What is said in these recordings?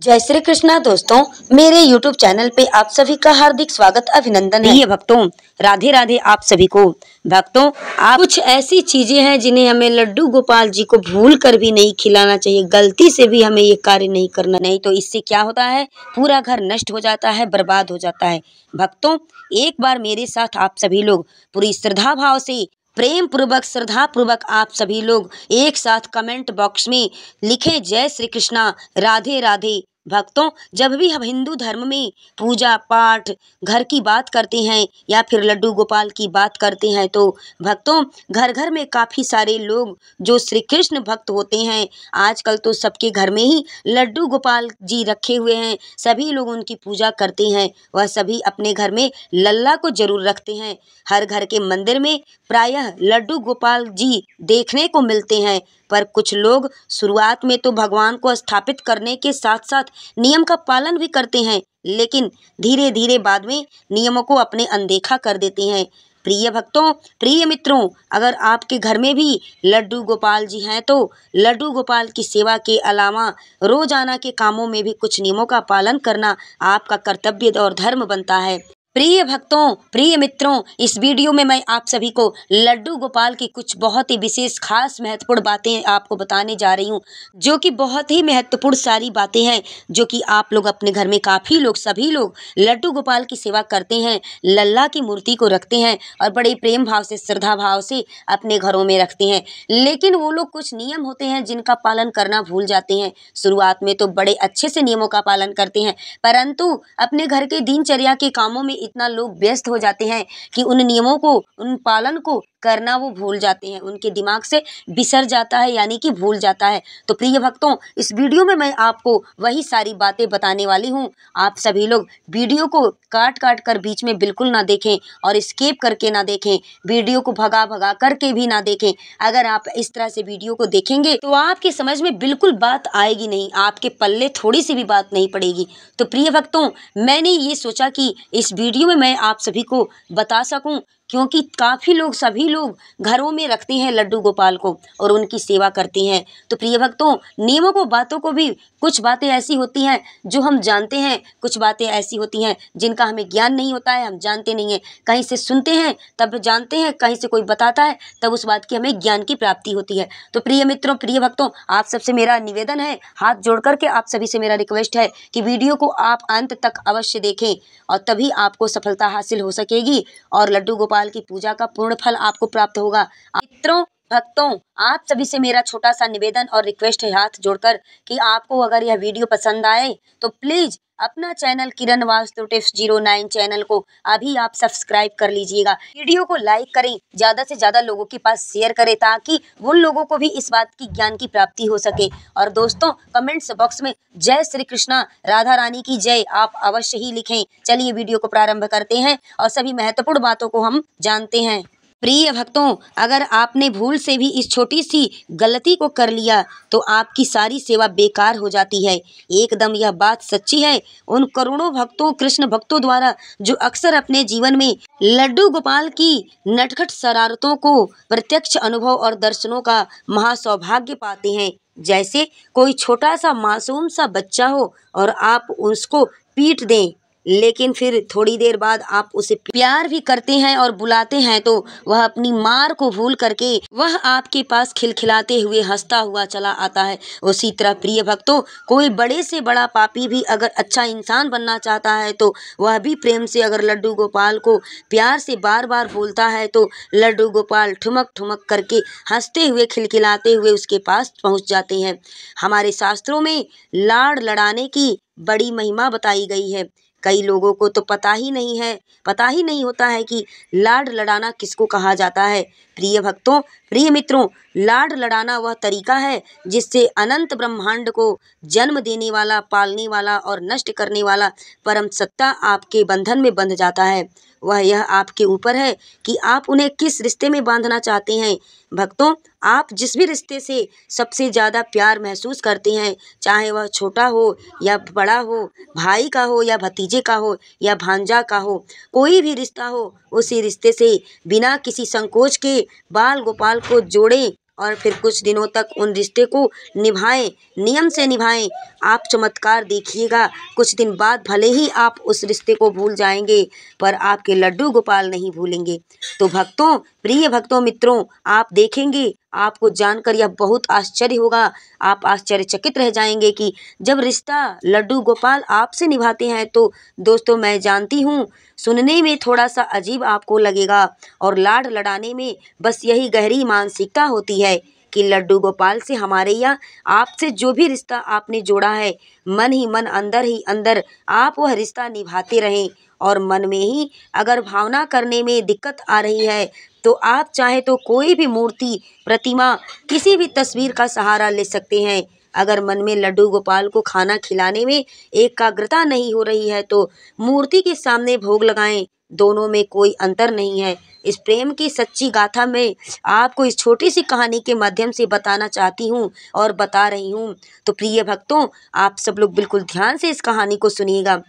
जय श्री कृष्णा दोस्तों, मेरे YouTube चैनल पे आप सभी का हार्दिक स्वागत अभिनंदन है। भक्तों, राधे राधे आप सभी को। भक्तों, आप कुछ ऐसी चीजें हैं जिन्हें हमें लड्डू गोपाल जी को भूल कर भी नहीं खिलाना चाहिए। गलती से भी हमें ये कार्य नहीं करना, नहीं तो इससे क्या होता है, पूरा घर नष्ट हो जाता है, बर्बाद हो जाता है। भक्तों, एक बार मेरे साथ आप सभी लोग पूरी श्रद्धा भाव से, प्रेम पूर्वक, श्रद्धा पूर्वक आप सभी लोग एक साथ कमेंट बॉक्स में लिखें जय श्री कृष्णा, राधे राधे। भक्तों, जब भी हम हिंदू धर्म में पूजा पाठ, घर की बात करते हैं या फिर लड्डू गोपाल की बात करते हैं तो भक्तों, घर घर में काफ़ी सारे लोग जो श्री कृष्ण भक्त होते हैं, आजकल तो सबके घर में ही लड्डू गोपाल जी रखे हुए हैं। सभी लोग उनकी पूजा करते हैं। वह सभी अपने घर में लल्ला को जरूर रखते हैं। हर घर के मंदिर में प्रायः लड्डू गोपाल जी देखने को मिलते हैं। पर कुछ लोग शुरुआत में तो भगवान को स्थापित करने के साथ साथ नियम का पालन भी करते हैं, लेकिन धीरे धीरे बाद में नियमों को अपने अनदेखा कर देते हैं। प्रिय भक्तों, प्रिय मित्रों, अगर आपके घर में भी लड्डू गोपाल जी हैं तो लड्डू गोपाल की सेवा के अलावा रोजाना के कामों में भी कुछ नियमों का पालन करना आपका कर्तव्य और धर्म बनता है। प्रिय भक्तों, प्रिय मित्रों, इस वीडियो में मैं आप सभी को लड्डू गोपाल की कुछ बहुत ही विशेष खास महत्वपूर्ण बातें आपको बताने जा रही हूँ, जो कि बहुत ही महत्वपूर्ण सारी बातें हैं, जो कि आप लोग अपने घर में काफ़ी लोग, सभी लोग लड्डू गोपाल की सेवा करते हैं, लल्ला की मूर्ति को रखते हैं और बड़े प्रेम भाव से, श्रद्धा भाव से अपने घरों में रखते हैं। लेकिन वो लोग कुछ नियम होते हैं जिनका पालन करना भूल जाते हैं। शुरुआत में तो बड़े अच्छे से नियमों का पालन करते हैं, परंतु अपने घर के दिनचर्या के कामों में इतना लोग व्यस्त हो जाते हैं कि उन नियमों को, उन पालन को करना वो भूल जाते हैं। उनके दिमाग से बिसर जाता है, यानी कि भूल जाता है। तो प्रिय भक्तों, इस वीडियो में मैं आपको वही सारी बातें बताने वाली हूँ। आप सभी लोग वीडियो को काट काट कर बीच में बिल्कुल ना देखें और स्किप करके ना देखें, वीडियो को भगा भगा करके भी ना देखें। अगर आप इस तरह से वीडियो को देखेंगे तो आपकी समझ में बिल्कुल बात आएगी नहीं, आपके पल्ले थोड़ी सी भी बात नहीं पड़ेगी। तो प्रिय भक्तों, मैंने ये सोचा कि इस वीडियो में मैं आप सभी को बता सकूं, क्योंकि काफ़ी लोग, सभी लोग घरों में रखते हैं लड्डू गोपाल को और उनकी सेवा करते हैं। तो प्रिय भक्तों, नियमों को, बातों को भी, कुछ बातें ऐसी होती हैं जो हम जानते हैं, कुछ बातें ऐसी होती हैं जिनका हमें ज्ञान नहीं होता है, हम जानते नहीं हैं। कहीं से सुनते हैं तब जानते हैं, कहीं से कोई बताता है तब उस बात की हमें ज्ञान की प्राप्ति होती है। तो प्रिय मित्रों, प्रिय भक्तों, आप सबसे मेरा निवेदन है, हाथ जोड़ करके आप सभी से मेरा रिक्वेस्ट है कि वीडियो को आप अंत तक अवश्य देखें और तभी आपको सफलता हासिल हो सकेगी और लड्डू गोपाल की पूजा का पूर्ण फल आपको प्राप्त होगा। मित्रों, भक्तों, आप सभी से मेरा छोटा सा निवेदन और रिक्वेस्ट है हाथ जोड़कर कि आपको अगर यह वीडियो पसंद आए तो प्लीज अपना चैनल किरण वास्तु टिप्स 09 चैनल को अभी आप सब्सक्राइब कर लीजिएगा। वीडियो को लाइक करें, ज्यादा से ज्यादा लोगों के पास शेयर करें ताकि उन लोगों को भी इस बात की ज्ञान की प्राप्ति हो सके। और दोस्तों, कमेंट्स बॉक्स में जय श्री कृष्णा, राधा रानी की जय आप अवश्य ही लिखें। चलिए वीडियो को प्रारंभ करते हैं और सभी महत्वपूर्ण बातों को हम जानते हैं। प्रिय भक्तों, अगर आपने भूल से भी इस छोटी सी गलती को कर लिया तो आपकी सारी सेवा बेकार हो जाती है। एकदम यह बात सच्ची है उन करोड़ों भक्तों, कृष्ण भक्तों द्वारा जो अक्सर अपने जीवन में लड्डू गोपाल की नटखट शरारतों को प्रत्यक्ष अनुभव और दर्शनों का महासौभाग्य पाते हैं। जैसे कोई छोटा सा मासूम सा बच्चा हो और आप उसको पीट दें, लेकिन फिर थोड़ी देर बाद आप उसे प्यार भी करते हैं और बुलाते हैं तो वह अपनी मार को भूल करके वह आपके पास खिलखिलाते हुए, हंसता हुआ चला आता है। उसी तरह प्रिय भक्तों, कोई बड़े से बड़ा पापी भी अगर अच्छा इंसान बनना चाहता है तो वह भी प्रेम से अगर लड्डू गोपाल को प्यार से बार बार बोलता है तो लड्डू गोपाल ठुमक ठुमक करके, हंसते हुए, खिलखिलाते हुए उसके पास पहुँच जाते हैं। हमारे शास्त्रों में लाड़ लड़ाने की बड़ी महिमा बताई गई है। कई लोगों को तो पता ही नहीं होता है कि लाड़ लड़ाना किसको कहा जाता है। प्रिय भक्तों, प्रिय मित्रों, लाड़ लड़ाना वह तरीका है जिससे अनंत ब्रह्मांड को जन्म देने वाला, पालने वाला और नष्ट करने वाला परम सत्ता आपके बंधन में बंध जाता है। वह यह आपके ऊपर है कि आप उन्हें किस रिश्ते में बांधना चाहते हैं। भक्तों, आप जिस भी रिश्ते से सबसे ज़्यादा प्यार महसूस करते हैं, चाहे वह छोटा हो या बड़ा हो, भाई का हो या भतीजे का हो या भांजा का हो, कोई भी रिश्ता हो, उसी रिश्ते से बिना किसी संकोच के बाल गोपाल को जोड़ें और फिर कुछ दिनों तक उन रिश्ते को निभाएं, नियम से निभाएं। आप चमत्कार देखिएगा, कुछ दिन बाद भले ही आप उस रिश्ते को भूल जाएंगे, पर आपके लड्डू गोपाल नहीं भूलेंगे। तो भक्तों, प्रिय भक्तों, मित्रों, आप देखेंगे, आपको जानकर यह बहुत आश्चर्य होगा। आप आश्चर्यचकित रह जाएंगे कि जब रिश्ता लड्डू गोपाल आपसे निभाते हैं तो दोस्तों, मैं जानती हूँ सुनने में थोड़ा सा अजीब आपको लगेगा, और लाड लड़ाने में बस यही गहरी मानसिकता होती है कि लड्डू गोपाल से हमारे या आपसे जो भी रिश्ता आपने जोड़ा है, मन ही मन, अंदर ही अंदर आप वह रिश्ता निभाते रहें। और मन में ही अगर भावना करने में दिक्कत आ रही है तो आप चाहे तो कोई भी मूर्ति, प्रतिमा, किसी भी तस्वीर का सहारा ले सकते हैं। अगर मन में लड्डू गोपाल को खाना खिलाने में एकाग्रता नहीं हो रही है तो मूर्ति के सामने भोग लगाएं, दोनों में कोई अंतर नहीं है। इस प्रेम की सच्ची गाथा मैं आपको इस छोटी सी कहानी के माध्यम से बताना चाहती हूँ और बता रही हूँ। तो प्रिय भक्तों, आप सब लोग बिल्कुल ध्यान से इस कहानी को सुनिएगा।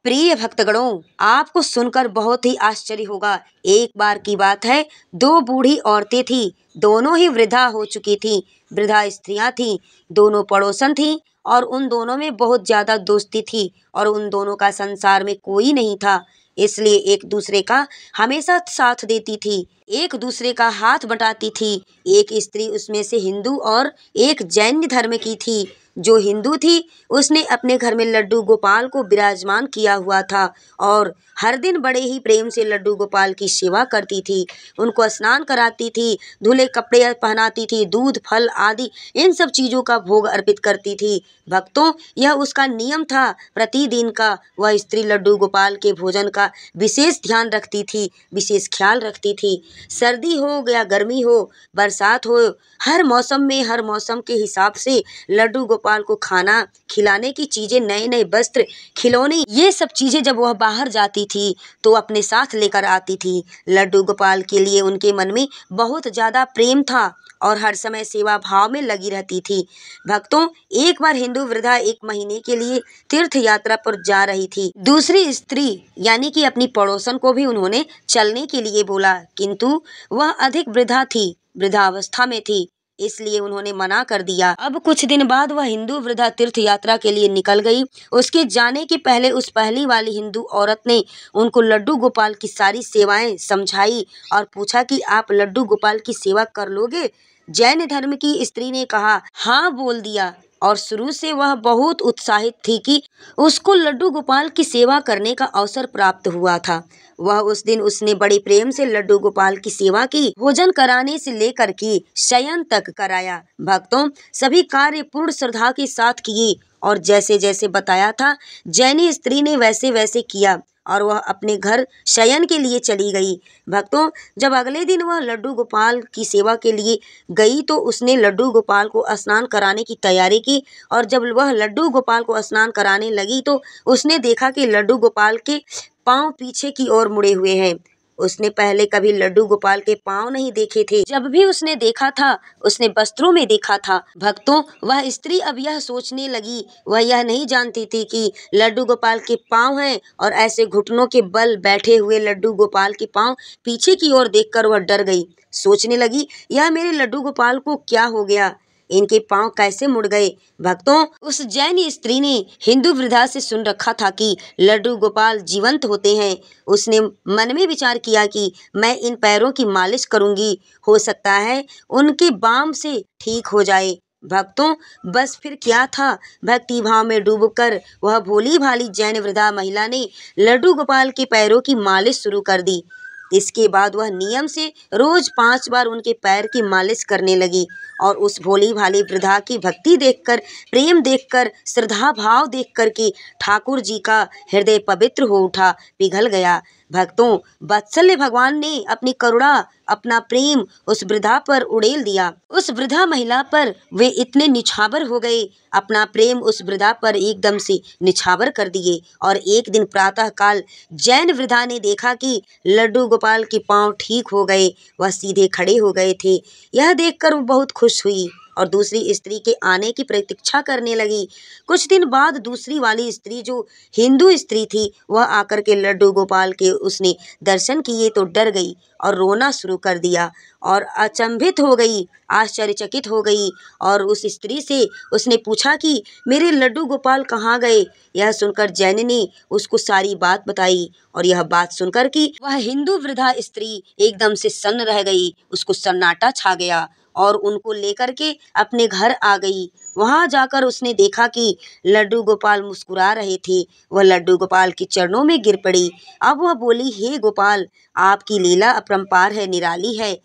प्रिय भक्तगणों, आपको सुनकर बहुत ही आश्चर्य होगा। एक बार की बात है, दो बूढ़ी औरतें थीं, दोनों ही वृद्धा हो चुकी थीं। वृद्धा स्त्रियां थीं, दोनों पड़ोसन थीं और उन दोनों में बहुत ज़्यादा दोस्ती थी और उन दोनों का संसार में कोई नहीं था, इसलिए एक दूसरे का हमेशा साथ देती थी, एक दूसरे का हाथ बटाती थी। एक स्त्री उसमें से हिंदू और एक जैन धर्म की थी। जो हिंदू थी उसने अपने घर में लड्डू गोपाल को विराजमान किया हुआ था और हर दिन बड़े ही प्रेम से लड्डू गोपाल की सेवा करती थी, उनको स्नान कराती थी, धुले कपड़े पहनाती थी, दूध, फल आदि इन सब चीज़ों का भोग अर्पित करती थी। भक्तों, यह उसका नियम था प्रतिदिन का। वह स्त्री लड्डू गोपाल के भोजन का विशेष ध्यान रखती थी, विशेष ख्याल रखती थी। सर्दी हो या गर्मी हो, बरसात हो, हर मौसम में हर मौसम के हिसाब से लड्डू गोपाल को खाना खिलाने की चीज़ें, नए नए वस्त्र, खिलौने, ये सब चीज़ें जब वह बाहर जाती थी तो अपने साथ लेकर आती थी। लड्डू गोपाल के लिए उनके मन में बहुत ज़्यादा प्रेम था और हर समय सेवा भाव में लगी रहती थी। भक्तों, एक बार हिंदू वृद्धा 1 महीने के लिए तीर्थ यात्रा पर जा रही थी। दूसरी स्त्री यानी कि अपनी पड़ोसन को भी उन्होंने चलने के लिए बोला, किंतु वह अधिक वृद्धा थी, वृद्धावस्था में थी, इसलिए उन्होंने मना कर दिया। अब कुछ दिन बाद वह हिंदू वृद्धा तीर्थ यात्रा के लिए निकल गई। उसके जाने के पहले उस पहली वाली हिंदू औरत ने उनको लड्डू गोपाल की सारी सेवाएं समझाई और पूछा कि आप लड्डू गोपाल की सेवा कर लोगे? जैन धर्म की स्त्री ने कहा हाँ बोल दिया और शुरू से वह बहुत उत्साहित थी कि उसको लड्डू गोपाल की सेवा करने का अवसर प्राप्त हुआ था। वह उस दिन उसने बड़े प्रेम से लड्डू गोपाल की सेवा की, भोजन कराने से लेकर के शयन तक कराया। भक्तों, सभी कार्य पूर्ण श्रद्धा के साथ किए और जैसे जैसे बताया था जैनी स्त्री ने वैसे वैसे किया और वह अपने घर शयन के लिए चली गई। भक्तों, जब अगले दिन वह लड्डू गोपाल की सेवा के लिए गई तो उसने लड्डू गोपाल को स्नान कराने की तैयारी की और जब वह लड्डू गोपाल को स्नान कराने लगी तो उसने देखा कि लड्डू गोपाल के पाँव पीछे की ओर मुड़े हुए हैं। उसने पहले कभी लड्डू गोपाल के पाँव नहीं देखे थे। जब भी उसने देखा था उसने वस्त्रों में देखा था। भक्तों, वह स्त्री अब यह सोचने लगी, वह यह नहीं जानती थी कि लड्डू गोपाल के पाँव हैं और ऐसे घुटनों के बल बैठे हुए लड्डू गोपाल के पाँव पीछे की ओर देखकर वह डर गई। सोचने लगी, यह मेरे लड्डू गोपाल को क्या हो गया, इनके पाँव कैसे मुड़ गए। भक्तों, उस जैन स्त्री ने हिंदू वृद्धा से सुन रखा था कि लड्डू गोपाल जीवंत होते हैं। उसने मन में विचार किया कि मैं इन पैरों की मालिश करूंगी, हो सकता है उनके बाम से ठीक हो जाए। भक्तों, बस फिर क्या था, भक्ति भाव में डूबकर वह भोली भाली जैन वृद्धा महिला ने लड्डू गोपाल के पैरों की मालिश शुरू कर दी। इसके बाद वह नियम से रोज 5 बार उनके पैर की मालिश करने लगी और उस भोली भाली वृद्धा की भक्ति देखकर, प्रेम देखकर, श्रद्धा भाव देखकर के ठाकुर जी का हृदय पवित्र हो उठा, पिघल गया। भक्तों, वत्सल्य भगवान ने अपनी करुणा, अपना प्रेम उस वृद्धा पर उड़ेल दिया। उस वृद्धा महिला पर वे इतने निछावर हो गए, अपना प्रेम उस वृद्धा पर एकदम से निछावर कर दिए। और एक दिन प्रातः काल जैन वृद्धा ने देखा कि लड्डू गोपाल के पांव ठीक हो गए, वह सीधे खड़े हो गए थे। यह देखकर वो बहुत खुश हुई और दूसरी स्त्री के आने की प्रतीक्षा करने लगी। कुछ दिन बाद दूसरी वाली स्त्री, जो हिंदू स्त्री थी, वह आकर के लड्डू गोपाल के उसने दर्शन किए तो डर गई और रोना शुरू कर दिया और अचंभित हो गई, आश्चर्यचकित हो गई और उस स्त्री से उसने पूछा कि मेरे लड्डू गोपाल कहाँ गए। यह सुनकर जैन ने उसको सारी बात बताई और यह बात सुनकर कि वह हिंदू वृद्धा स्त्री एकदम से सन्न रह गई, उसको सन्नाटा छा गया और उनको लेकर के अपने घर आ गई। वहां जाकर उसने देखा कि लड्डू गोपाल मुस्कुरा रहे थे। वह लड्डू गोपाल के चरणों में गिर पड़ी। अब वह बोली, हे गोपाल, आपकी लीला अपरंपार है, निराली है।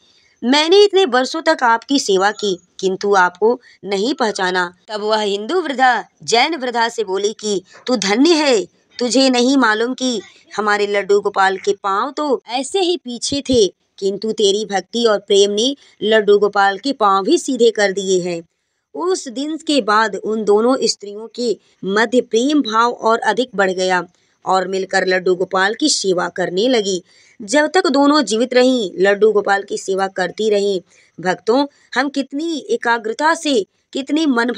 मैंने इतने वर्षों तक आपकी सेवा की किंतु आपको नहीं पहचाना। तब वह हिंदू वृद्धा जैन वृद्धा से बोली कि तू धन्य है, तुझे नहीं मालूम कि हमारे लड्डू गोपाल के पांव तो ऐसे ही पीछे थे, किंतु तेरी भक्ति और प्रेम ने लड्डू गोपाल के पांव भी सीधे कर दिए हैं। उस दिन के बाद उन दोनों स्त्रियों के मध्य प्रेम भाव और अधिक बढ़ गया और मिलकर लड्डू गोपाल की सेवा करने लगी। जब तक दोनों जीवित रहीं, लड्डू गोपाल की सेवा करती रहीं। भक्तों, हम कितनी एकाग्रता से, कितनी मन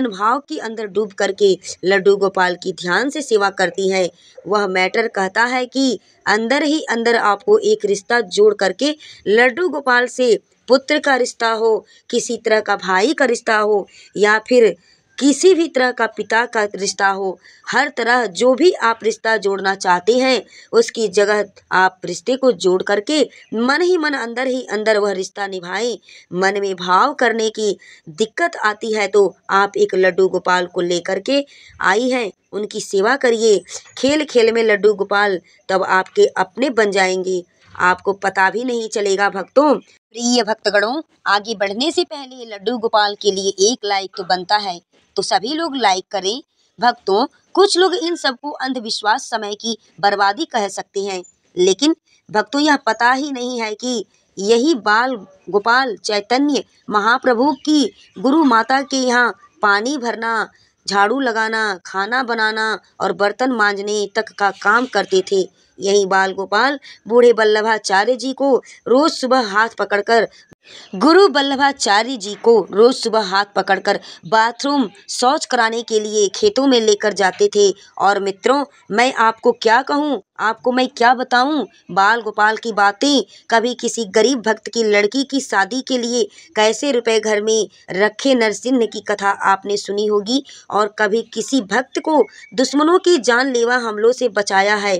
भाव के अंदर डूब करके लड्डू गोपाल की ध्यान से सेवा करती हैं। वह मैटर कहता है कि अंदर ही अंदर आपको एक रिश्ता जोड़ करके लड्डू गोपाल से पुत्र का रिश्ता हो, किसी तरह का भाई का रिश्ता हो या फिर किसी भी तरह का पिता का रिश्ता हो, हर तरह जो भी आप रिश्ता जोड़ना चाहते हैं उसकी जगह आप रिश्ते को जोड़ करके मन ही मन, अंदर ही अंदर वह रिश्ता निभाएं। मन में भाव करने की दिक्कत आती है तो आप एक लड्डू गोपाल को लेकर के आई हैं, उनकी सेवा करिए। खेल खेल में लड्डू गोपाल तब आपके अपने बन जाएंगे, आपको पता भी नहीं चलेगा। भक्तों, प्रिय भक्तगणों, आगे बढ़ने से पहले लड्डू गोपाल के लिए एक लाइक तो बनता है, तो सभी लोग लाइक करें। भक्तों, कुछ लोग इन सबको अंधविश्वास, समय की बर्बादी कह सकते हैं, लेकिन भक्तों यह पता ही नहीं है कि यही बाल गोपाल चैतन्य महाप्रभु की गुरु माता के यहाँ पानी भरना, झाड़ू लगाना, खाना बनाना और बर्तन मांजने तक का काम करते थे। यही बाल गोपाल बूढ़े वल्लभाचार्य जी को रोज सुबह हाथ पकड़कर गुरु वल्लभाचार्य जी को रोज सुबह हाथ पकड़कर बाथरूम शौच कराने के लिए खेतों में लेकर जाते थे। और मित्रों, मैं आपको क्या कहूँ, आपको मैं क्या बताऊँ, बाल गोपाल की बातें। कभी किसी गरीब भक्त की लड़की की शादी के लिए कैसे रुपए घर में रखे नरसिंह की कथा आपने सुनी होगी, और कभी किसी भक्त को दुश्मनों की जानलेवा हमलों से बचाया है।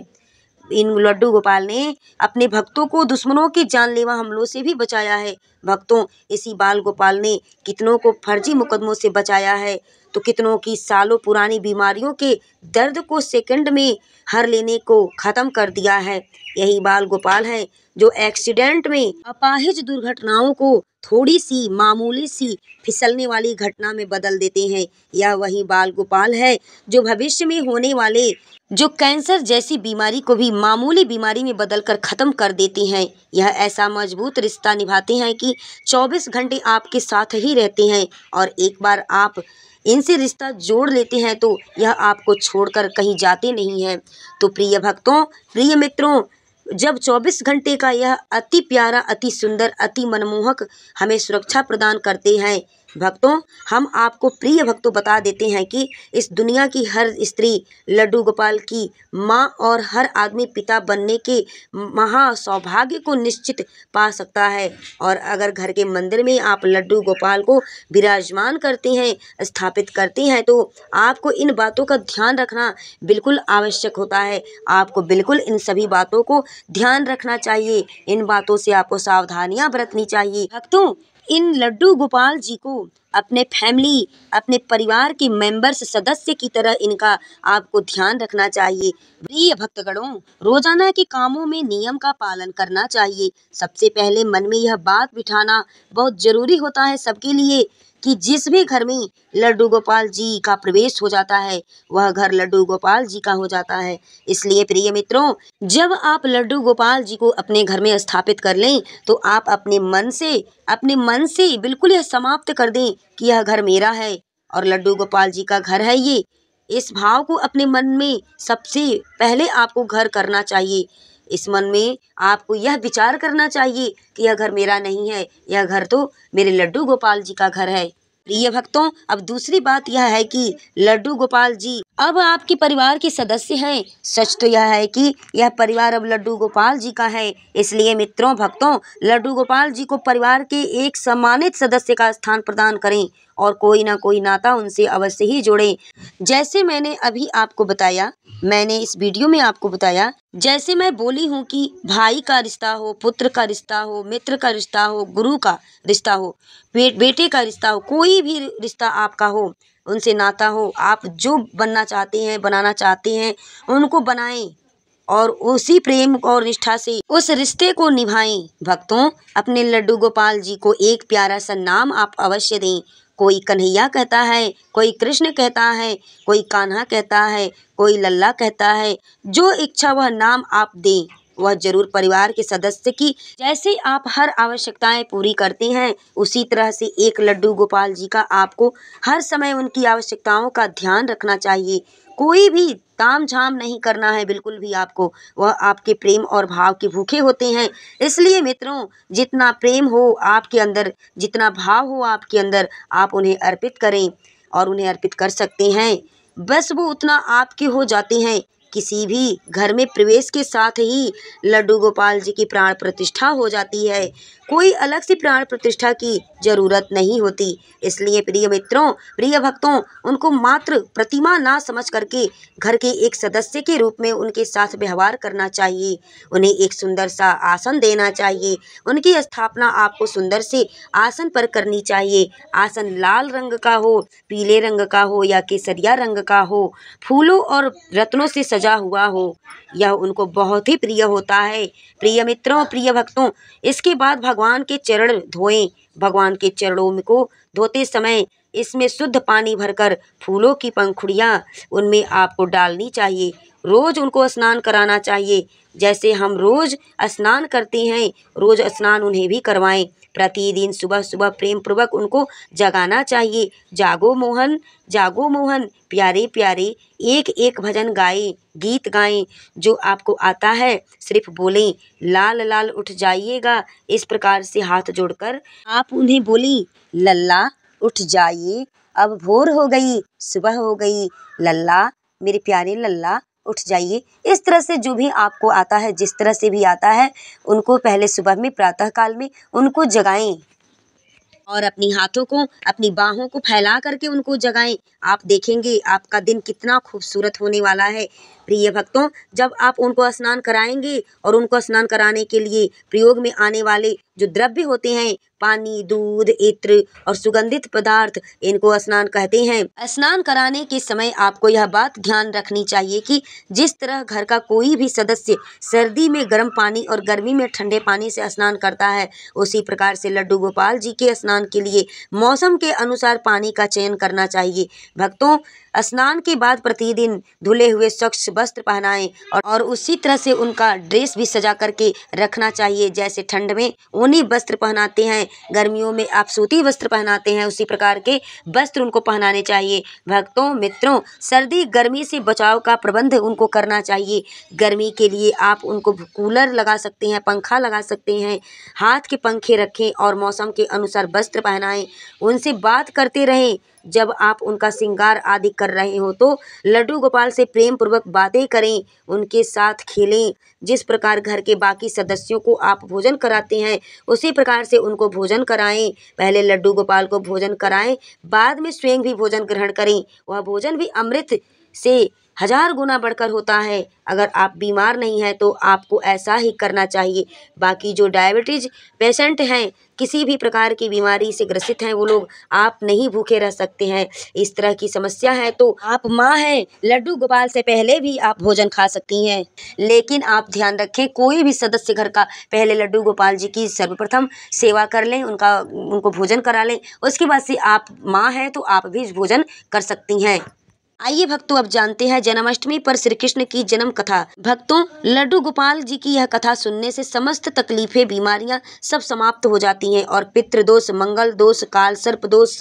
इन लड्डू गोपाल ने अपने भक्तों को दुश्मनों के जानलेवा हमलों से भी बचाया है। भक्तों, इसी बाल गोपाल ने कितनों को फर्जी मुकदमों से बचाया है, तो कितनों की सालों पुरानी बीमारियों के दर्द को सेकंड में हर लेने को खत्म कर दिया है। यही बाल गोपाल है जो एक्सीडेंट में, अपाहिज दुर्घटनाओं को थोड़ी सी मामूली सी फिसलने वाली घटना में बदल देते हैं। यह वही बाल गोपाल है जो भविष्य में होने वाले जो कैंसर जैसी बीमारी को भी मामूली बीमारी में बदलकर खत्म कर देते हैं। यह ऐसा मजबूत रिश्ता निभाते हैं कि 24 घंटे आपके साथ ही रहते हैं, और एक बार आप इनसे रिश्ता जोड़ लेते हैं तो यह आपको छोड़कर कहीं जाते नहीं हैं। तो प्रिय भक्तों, प्रिय मित्रों, जब 24 घंटे का यह अति प्यारा, अति सुंदर, अति मनमोहक हमें सुरक्षा प्रदान करते हैं, भक्तों, हम आपको प्रिय भक्तों बता देते हैं कि इस दुनिया की हर स्त्री लड्डू गोपाल की माँ और हर आदमी पिता बनने के महा सौभाग्य को निश्चित पा सकता है। और अगर घर के मंदिर में आप लड्डू गोपाल को विराजमान करते हैं, स्थापित करते हैं, तो आपको इन बातों का ध्यान रखना बिल्कुल आवश्यक होता है। आपको बिल्कुल इन सभी बातों को ध्यान रखना चाहिए, इन बातों से आपको सावधानियां बरतनी चाहिए। भक्तों, इन लड्डू गोपाल जी को अपने फैमिली, अपने परिवार के मेंबर्स, सदस्य की तरह इनका आपको ध्यान रखना चाहिए। प्रिय भक्तगणों, रोजाना के कामों में नियम का पालन करना चाहिए। सबसे पहले मन में यह बात बिठाना बहुत जरूरी होता है सबके लिए कि जिस भी घर में लड्डू गोपाल जी का प्रवेश हो जाता है, वह घर लड्डू गोपाल जी का हो जाता है। इसलिए प्रिय मित्रों, जब आप लड्डू गोपाल जी को अपने घर में स्थापित कर लें, तो आप अपने मन से बिल्कुल यह समाप्त कर दें कि यह घर मेरा है और लड्डू गोपाल जी का घर है ये। इस भाव को अपने मन में सबसे पहले आपको घर करना चाहिए। इस मन में आपको यह विचार करना चाहिए कि यह घर मेरा नहीं है, यह घर तो मेरे लड्डू गोपाल जी का घर है। प्रिय भक्तों, अब दूसरी बात यह है कि लड्डू गोपाल जी अब आपके परिवार के सदस्य हैं। सच तो यह है कि यह परिवार अब लड्डू गोपाल जी का है। इसलिए मित्रों, भक्तों, लड्डू गोपाल जी को परिवार के एक सम्मानित सदस्य का स्थान प्रदान करें और कोई ना कोई नाता उनसे अवश्य ही जोड़ें। जैसे मैंने अभी आपको बताया, मैंने इस वीडियो में आपको बताया, जैसे मैं बोली हूँ कि भाई का रिश्ता हो, पुत्र का रिश्ता हो, मित्र का रिश्ता हो, गुरु का रिश्ता हो, बेटे का रिश्ता हो, कोई भी रिश्ता आपका हो, उनसे नाता हो, आप जो बनना चाहते हैं, बनाना चाहते हैं, उनको बनाएं और उसी प्रेम और निष्ठा से उस रिश्ते को निभाएं। भक्तों, अपने लड्डू गोपाल जी को एक प्यारा सा नाम आप अवश्य दें। कोई कन्हैया कहता है, कोई कृष्ण कहता है, कोई कान्हा कहता है, कोई लल्ला कहता है। जो इच्छा वह नाम आप दें, वह जरूर परिवार के सदस्य की जैसे आप हर आवश्यकताएं पूरी करते हैं, उसी तरह से एक लड्डू गोपाल जी का आपको हर समय उनकी आवश्यकताओं का ध्यान रखना चाहिए। कोई भी ताम झाम नहीं करना है बिल्कुल भी आपको। वह आपके प्रेम और भाव के भूखे होते हैं। इसलिए मित्रों, जितना प्रेम हो आपके अंदर, जितना भाव हो आपके अंदर, आप उन्हें अर्पित करें और उन्हें अर्पित कर सकते हैं। बस वो उतना आपके हो जाते हैं। किसी भी घर में प्रवेश के साथ ही लड्डू गोपाल जी की प्राण प्रतिष्ठा हो जाती है। कोई अलग से प्राण प्रतिष्ठा की जरूरत नहीं होती। इसलिए प्रिय मित्रों, प्रिय भक्तों, उनको मात्र प्रतिमा ना समझ करके घर के एक सदस्य के रूप में उनके साथ व्यवहार करना चाहिए। उन्हें एक सुंदर सा आसन देना चाहिए। उनकी स्थापना आपको सुंदर से आसन पर करनी चाहिए। आसन लाल रंग का हो, पीले रंग का हो या केसरिया रंग का हो, फूलों और रत्नों से सजा हुआ हो, यह उनको बहुत ही प्रिय होता है। प्रिय मित्रों, प्रिय भक्तों, इसके बाद भगवान के चरण धोएं। भगवान के चरणों को धोते समय इसमें शुद्ध पानी भरकर फूलों की पंखुड़ियाँ उनमें आपको डालनी चाहिए। रोज उनको स्नान कराना चाहिए। जैसे हम रोज स्नान करते हैं, रोज स्नान उन्हें भी करवाएं। प्रतिदिन सुबह सुबह प्रेम पूर्वक उनको जगाना चाहिए। जागो मोहन, जागो मोहन, प्यारे प्यारे, एक एक भजन गाएं, गीत गाएं। जो आपको आता है सिर्फ बोलें, लाल लाल उठ जाइएगा। इस प्रकार से हाथ जोड़कर आप उन्हें बोलें, लल्ला उठ जाइए, अब भोर हो गई, सुबह हो गई, लल्ला मेरे प्यारे लल्ला उठ जाइए। इस तरह से जो भी आपको आता है, जिस तरह से भी आता है, उनको पहले सुबह में प्रातः काल में उनको जगाएं और अपनी हाथों को, अपनी बाहों को फैला करके उनको जगाएं। आप देखेंगे आपका दिन कितना खूबसूरत होने वाला है। प्रिय भक्तों, जब आप उनको स्नान कराएंगे और उनको स्नान कराने के लिए प्रयोग में आने वाले जो द्रव्य होते हैं, पानी, दूध, इत्र और सुगंधित पदार्थ, इनको स्नान कहते हैं। स्नान कराने के समय आपको यह बात ध्यान रखनी चाहिए कि जिस तरह घर का कोई भी सदस्य सर्दी में गर्म पानी और गर्मी में ठंडे पानी से स्नान करता है, उसी प्रकार से लड्डू गोपाल जी के स्नान के लिए मौसम के अनुसार पानी का चयन करना चाहिए। भक्तों, स्नान के बाद प्रतिदिन धुले हुए स्वच्छ वस्त्र पहनाएं और उसी तरह से उनका ड्रेस भी सजा करके रखना चाहिए। जैसे ठंड में ऊनी वस्त्र पहनाते हैं, गर्मियों में आप सूती वस्त्र पहनाते हैं, उसी प्रकार के वस्त्र उनको पहनाने चाहिए। भक्तों, मित्रों, सर्दी गर्मी से बचाव का प्रबंध उनको करना चाहिए। गर्मी के लिए आप उनको कूलर लगा सकते हैं, पंखा लगा सकते हैं, हाथ के पंखे रखें और मौसम के अनुसार वस्त्र पहनाएं। उनसे बात करते रहें। जब आप उनका श्रृंगार आदि कर रहे हो तो लड्डू गोपाल से प्रेम पूर्वक बातें करें, उनके साथ खेलें। जिस प्रकार घर के बाकी सदस्यों को आप भोजन कराते हैं, उसी प्रकार से उनको भोजन कराएं। पहले लड्डू गोपाल को भोजन कराएं, बाद में स्वयं भी भोजन ग्रहण करें। वह भोजन भी अमृत से 1000 गुना बढ़कर होता है। अगर आप बीमार नहीं हैं तो आपको ऐसा ही करना चाहिए। बाकी जो डायबिटीज पेशेंट हैं, किसी भी प्रकार की बीमारी से ग्रसित हैं, वो लोग आप नहीं भूखे रह सकते हैं। इस तरह की समस्या है तो आप माँ हैं, लड्डू गोपाल से पहले भी आप भोजन खा सकती हैं। लेकिन आप ध्यान रखें, कोई भी सदस्य घर का पहले लड्डू गोपाल जी की सर्वप्रथम सेवा कर लें, उनको भोजन करा लें। उसके बाद से आप माँ हैं तो आप भी भोजन कर सकती हैं। आइए भक्तों, अब जानते हैं जन्माष्टमी पर श्री कृष्ण की जन्म कथा। भक्तों, लड्डू गोपाल जी की यह कथा सुनने से समस्त तकलीफें, बीमारियां सब समाप्त हो जाती हैं और पितृ दोष, मंगल दोष, काल सर्प दोष,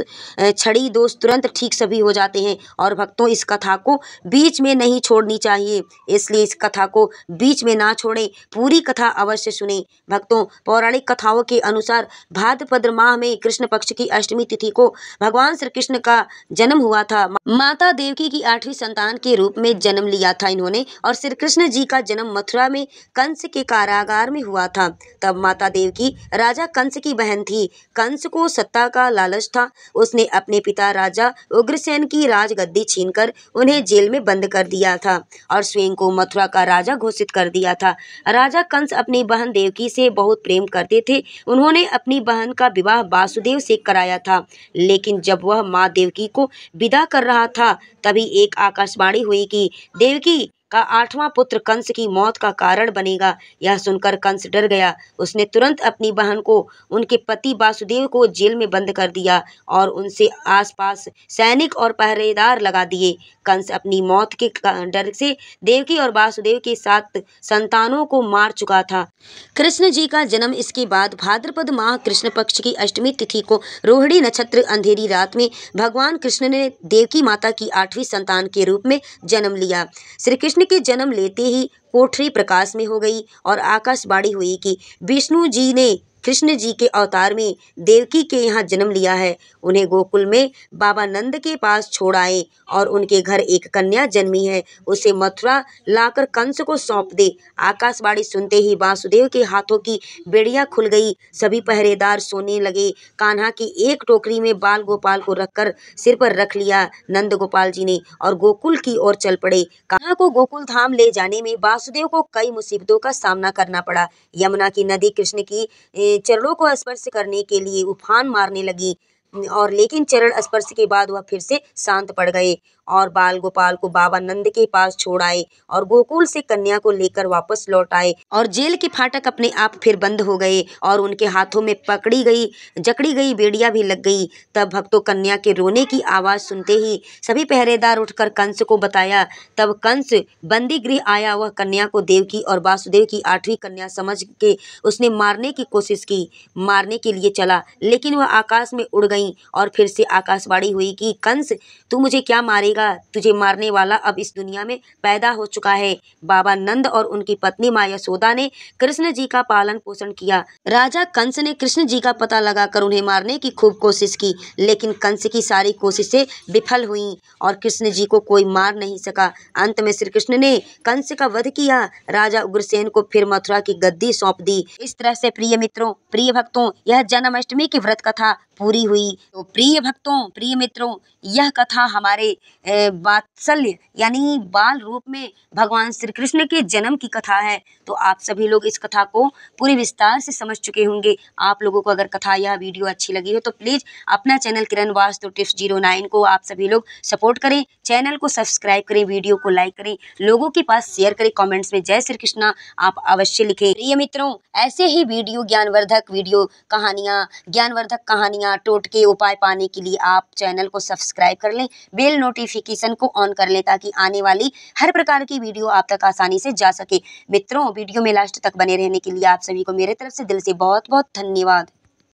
छड़ी दोष तुरंत ठीक सभी हो जाते हैं। और भक्तों, इस कथा को बीच में नहीं छोड़नी चाहिए, इसलिए इस कथा को बीच में ना छोड़ें, पूरी कथा अवश्य सुने। भक्तों, पौराणिक कथाओं के अनुसार भाद्रपद माह में कृष्ण पक्ष की अष्टमी तिथि को भगवान श्री कृष्ण का जन्म हुआ था। माता देवकी की 8वीं संतान के रूप में जन्म लिया था इन्होंने। और श्री कृष्ण जी का जन्म मथुरा में कंस के कारागार में हुआ था। तब माता देवकी राजा कंस की बहन थी। कंस को सत्ता का लालच था। उसने अपने पिता राजा उग्रसेन की राजगद्दी छीनकर उन्हें जेल में बंद कर दिया था और स्वयं को मथुरा का राजा घोषित कर दिया था। राजा कंस अपनी बहन देवकी से बहुत प्रेम करते थे। उन्होंने अपनी बहन का विवाह वासुदेव से कराया था। लेकिन जब वह माँ देवकी को विदा कर रहा था, तभी एक आकाशवाणी हुई कि देवकी का 8वां पुत्र कंस की मौत का कारण बनेगा। यह सुनकर कंस डर गया। उसने तुरंत अपनी बहन को, उनके पति वासुदेव को जेल में बंद कर दिया और उनसे आसपास सैनिक और पहरेदार लगा दिए। कंस अपनी मौत के डर से देवकी और वासुदेव के 7 संतानों को मार चुका था। कृष्ण जी का जन्म इसके बाद भाद्रपद माह कृष्ण पक्ष की अष्टमी तिथि को रोहिणी नक्षत्र अंधेरी रात में भगवान कृष्ण ने देवकी माता की 8वीं संतान के रूप में जन्म लिया। श्री कृष्ण के जन्म लेते ही कोठरी प्रकाश में हो गई और आकाशवाणी हुई कि विष्णु जी ने कृष्ण जी के अवतार में देवकी के यहाँ जन्म लिया है। उन्हें गोकुल में बाबा नंद के पास छोड़ आए और उनके घर एक कन्या जन्मी है, उसे मथुरा लाकर कंस को सौंप दे। आकाशवाणी सुनते ही वासुदेव के हाथों की बेड़ियां खुल गई। सभी पहरेदार सोने लगे। कान्हा की एक टोकरी में बाल गोपाल को रखकर सिर पर रख लिया नंद गोपाल जी ने और गोकुल की ओर चल पड़े। कान्हा को गोकुल धाम ले जाने में वासुदेव को कई मुसीबतों का सामना करना पड़ा। यमुना की नदी कृष्ण की चरणों को स्पर्श करने के लिए उफान मारने लगी और लेकिन चरण स्पर्श के बाद वह फिर से शांत पड़ गए और बाल गोपाल को बाबा नंद के पास छोड़ आए और गोकुल से कन्या को लेकर वापस लौट आए और जेल के फाटक अपने आप फिर बंद हो गए और उनके हाथों में जकड़ी गई बेड़ियां भी लग गई। तब भक्तों, कन्या के रोने की आवाज सुनते ही सभी पहरेदार उठकर कंस को बताया। तब कंस बंदी गृह आया। वह कन्या को देवकी और वासुदेव की 8वीं कन्या समझ के उसने मारने की कोशिश की। मारने के लिए चला, लेकिन वह आकाश में उड़ गई और फिर से आकाशवाणी हुई कि कंस, तू मुझे क्या मारेगा? तुझे मारने वाला अब इस दुनिया में पैदा हो चुका है। बाबा नंद और उनकी पत्नी माँ यशोदा ने कृष्ण जी का पालन पोषण किया। राजा कंस ने कृष्ण जी का पता लगाकर उन्हें मारने की खूब कोशिश की, लेकिन कंस की सारी कोशिशें विफल हुईं और कृष्ण जी को कोई मार नहीं सका। अंत में श्री कृष्ण ने कंस का वध किया। राजा उग्रसेन को फिर मथुरा की गद्दी सौंप दी। इस तरह से प्रिय मित्रों, प्रिय भक्तों, यह जन्माष्टमी की व्रत कथा पूरी हुई। तो प्रिय भक्तों, प्रिय मित्रों, यह कथा हमारे वात्सल्य यानी बाल रूप में भगवान श्री कृष्ण के जन्म की कथा है। तो आप सभी लोग इस कथा को पूरे विस्तार से समझ चुके होंगे। आप लोगों को अगर कथा यह वीडियो अच्छी लगी हो तो प्लीज अपना चैनल किरण वास्तु टिप्स 09 को आप सभी लोग सपोर्ट करें, चैनल को सब्सक्राइब करें, वीडियो को लाइक करें, लोगों के पास शेयर करें, कमेंट्स में जय श्री कृष्णा आप अवश्य लिखें। प्रिय मित्रों, ऐसे ही वीडियो ज्ञानवर्धक कहानियां टोटके उपाय पाने के लिए आप चैनल को सब्सक्राइब कर लें, बेल नोटिफिकेशन को ऑन कर लें ताकि आने वाली हर प्रकार की वीडियो आप तक आसानी से जा सके। मित्रों, वीडियो में लास्ट तक बने रहने के लिए आप सभी को मेरे तरफ से दिल से बहुत बहुत धन्यवाद।